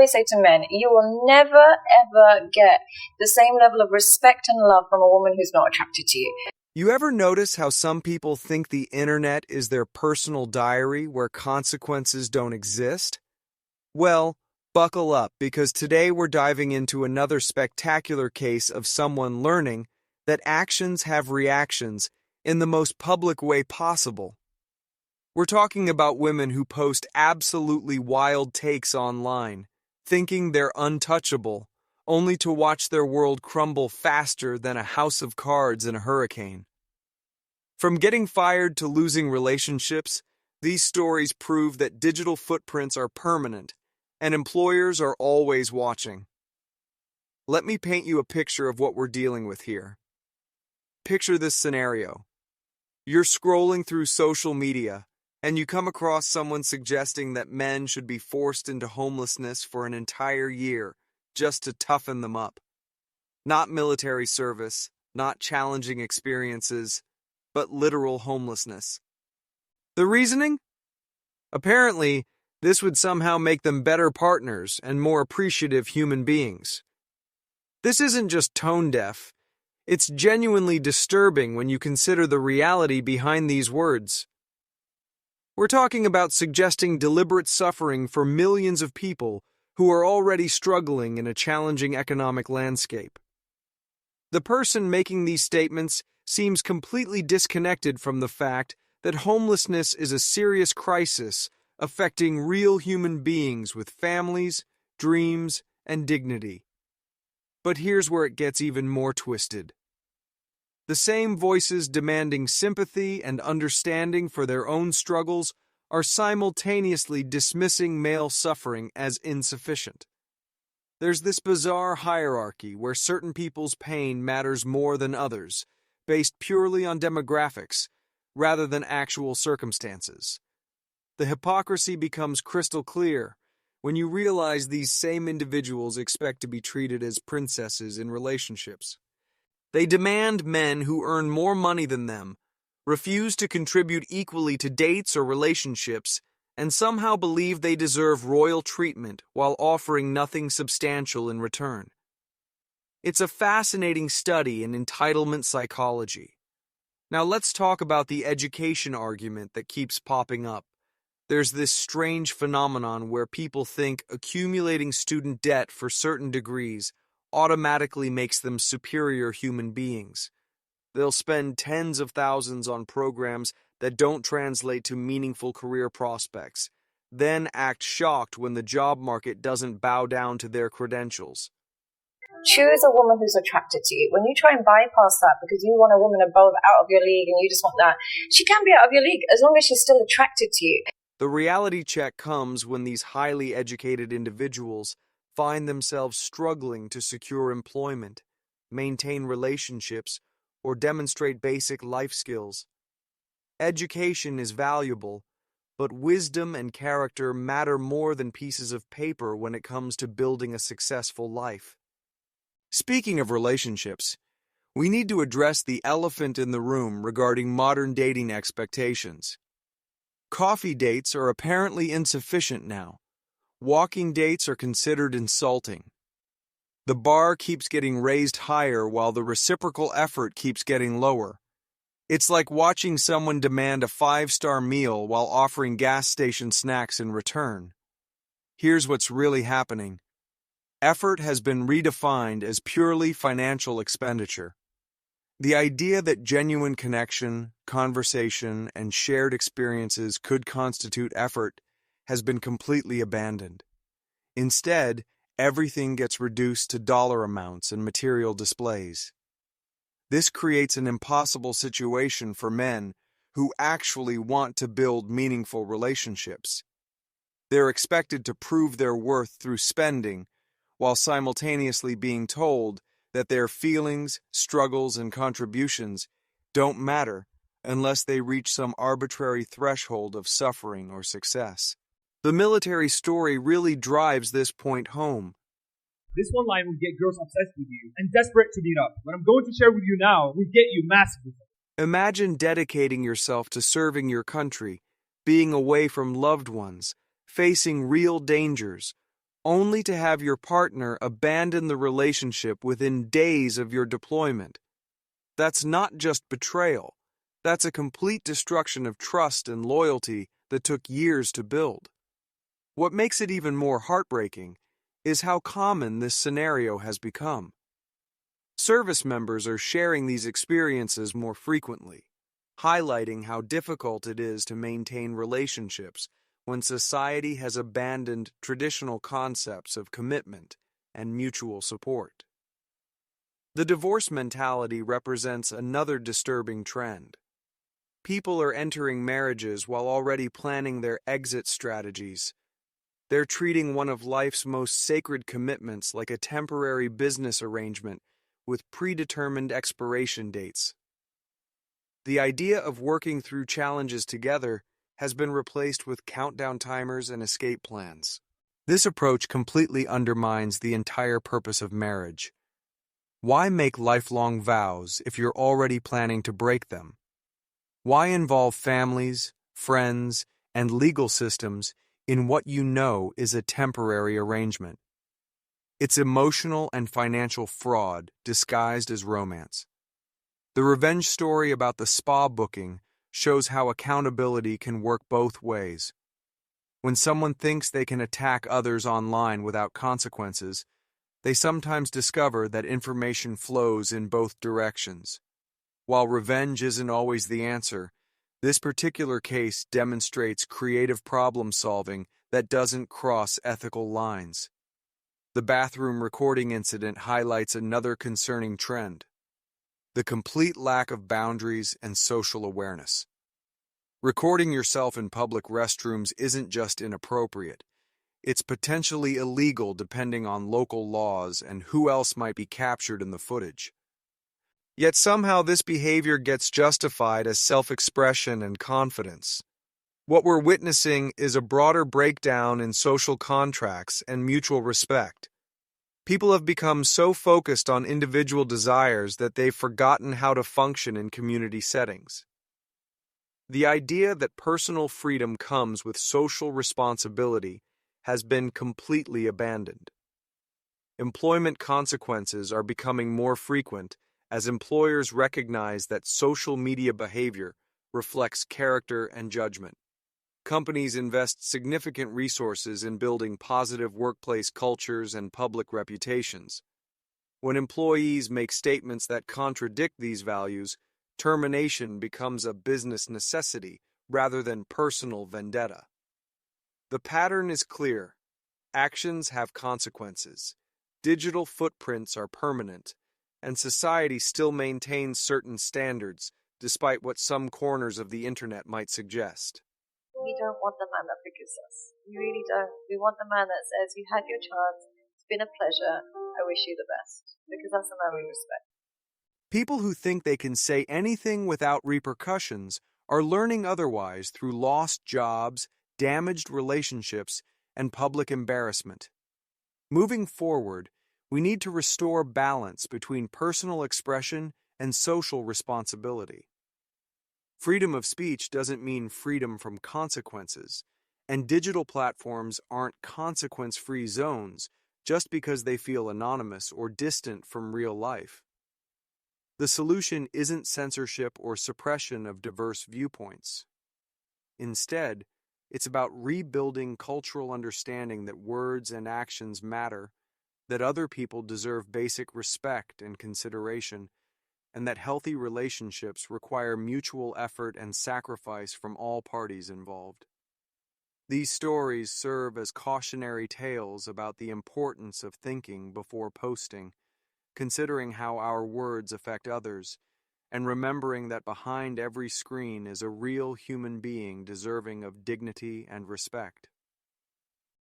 always say to men, you will never, ever get the same level of respect and love from a woman who's not attracted to you. You ever notice how some people think the internet is their personal diary where consequences don't exist? Well, buckle up, because today we're diving into another spectacular case of someone learning that actions have reactions in the most public way possible. We're talking about women who post absolutely wild takes online, thinking they're untouchable, only to watch their world crumble faster than a house of cards in a hurricane. From getting fired to losing relationships, these stories prove that digital footprints are permanent, and employers are always watching. Let me paint you a picture of what we're dealing with here. Picture this scenario. You're scrolling through social media, and you come across someone suggesting that men should be forced into homelessness for an entire year just to toughen them up. Not military service, not challenging experiences, but literal homelessness. The reasoning? Apparently, this would somehow make them better partners and more appreciative human beings. This isn't just tone deaf. It's genuinely disturbing when you consider the reality behind these words. We're talking about suggesting deliberate suffering for millions of people who are already struggling in a challenging economic landscape. The person making these statements seems completely disconnected from the fact that homelessness is a serious crisis affecting real human beings with families, dreams, and dignity. But here's where it gets even more twisted. The same voices demanding sympathy and understanding for their own struggles are simultaneously dismissing male suffering as insufficient. There's this bizarre hierarchy where certain people's pain matters more than others, based purely on demographics, rather than actual circumstances. The hypocrisy becomes crystal clear when you realize these same individuals expect to be treated as princesses in relationships. They demand men who earn more money than them, refuse to contribute equally to dates or relationships, and somehow believe they deserve royal treatment while offering nothing substantial in return. It's a fascinating study in entitlement psychology. Now let's talk about the education argument that keeps popping up. There's this strange phenomenon where people think accumulating student debt for certain degrees automatically makes them superior human beings. They'll spend tens of thousands on programs that don't translate to meaningful career prospects, then act shocked when the job market doesn't bow down to their credentials. Choose a woman who's attracted to you. When you try and bypass that because you want a woman above, out of your league, and you just want that, she can be out of your league as long as she's still attracted to you. The reality check comes when these highly educated individuals find themselves struggling to secure employment, maintain relationships, or demonstrate basic life skills. Education is valuable, but wisdom and character matter more than pieces of paper when it comes to building a successful life. Speaking of relationships, we need to address the elephant in the room regarding modern dating expectations. Coffee dates are apparently insufficient now. Walking dates are considered insulting. The bar keeps getting raised higher while the reciprocal effort keeps getting lower. It's like watching someone demand a 5-star meal while offering gas station snacks in return. Here's what's really happening. Effort has been redefined as purely financial expenditure. The idea that genuine connection, conversation, and shared experiences could constitute effort has been completely abandoned. Instead, everything gets reduced to dollar amounts and material displays. This creates an impossible situation for men who actually want to build meaningful relationships. They're expected to prove their worth through spending, while simultaneously being told that their feelings, struggles, and contributions don't matter unless they reach some arbitrary threshold of suffering or success. The military story really drives this point home. This one line will get girls obsessed with you and desperate to meet up. What I'm going to share with you now will get you massive results. Imagine dedicating yourself to serving your country, being away from loved ones, facing real dangers, only to have your partner abandon the relationship within days of your deployment. That's not just betrayal. That's a complete destruction of trust and loyalty that took years to build. What makes it even more heartbreaking is how common this scenario has become. Service members are sharing these experiences more frequently, highlighting how difficult it is to maintain relationships when society has abandoned traditional concepts of commitment and mutual support. The divorce mentality represents another disturbing trend. People are entering marriages while already planning their exit strategies. They're treating one of life's most sacred commitments like a temporary business arrangement with predetermined expiration dates. The idea of working through challenges together has been replaced with countdown timers and escape plans. This approach completely undermines the entire purpose of marriage. Why make lifelong vows if you're already planning to break them? Why involve families, friends, and legal systems in what you know is a temporary arrangement? It's emotional and financial fraud disguised as romance. The revenge story about the spa booking shows how accountability can work both ways. When someone thinks they can attack others online without consequences, they sometimes discover that information flows in both directions. While revenge isn't always the answer, this particular case demonstrates creative problem solving that doesn't cross ethical lines. The bathroom recording incident highlights another concerning trend: the complete lack of boundaries and social awareness. Recording yourself in public restrooms isn't just inappropriate. It's potentially illegal depending on local laws and who else might be captured in the footage. Yet somehow this behavior gets justified as self-expression and confidence. What we're witnessing is a broader breakdown in social contracts and mutual respect. People have become so focused on individual desires that they've forgotten how to function in community settings. The idea that personal freedom comes with social responsibility has been completely abandoned. Employment consequences are becoming more frequent as employers recognize that social media behavior reflects character and judgment. Companies invest significant resources in building positive workplace cultures and public reputations. When employees make statements that contradict these values, termination becomes a business necessity rather than personal vendetta. The pattern is clear. Actions have consequences. Digital footprints are permanent, and society still maintains certain standards, despite what some corners of the internet might suggest. We don't want the man that forgives us. We really don't. We want the man that says, you had your chance, it's been a pleasure, I wish you the best. Because that's the man we respect. People who think they can say anything without repercussions are learning otherwise through lost jobs, damaged relationships, and public embarrassment. Moving forward, we need to restore balance between personal expression and social responsibility. Freedom of speech doesn't mean freedom from consequences, and digital platforms aren't consequence-free zones just because they feel anonymous or distant from real life. The solution isn't censorship or suppression of diverse viewpoints. Instead, it's about rebuilding cultural understanding that words and actions matter, that other people deserve basic respect and consideration, and that healthy relationships require mutual effort and sacrifice from all parties involved. These stories serve as cautionary tales about the importance of thinking before posting, considering how our words affect others, and remembering that behind every screen is a real human being deserving of dignity and respect.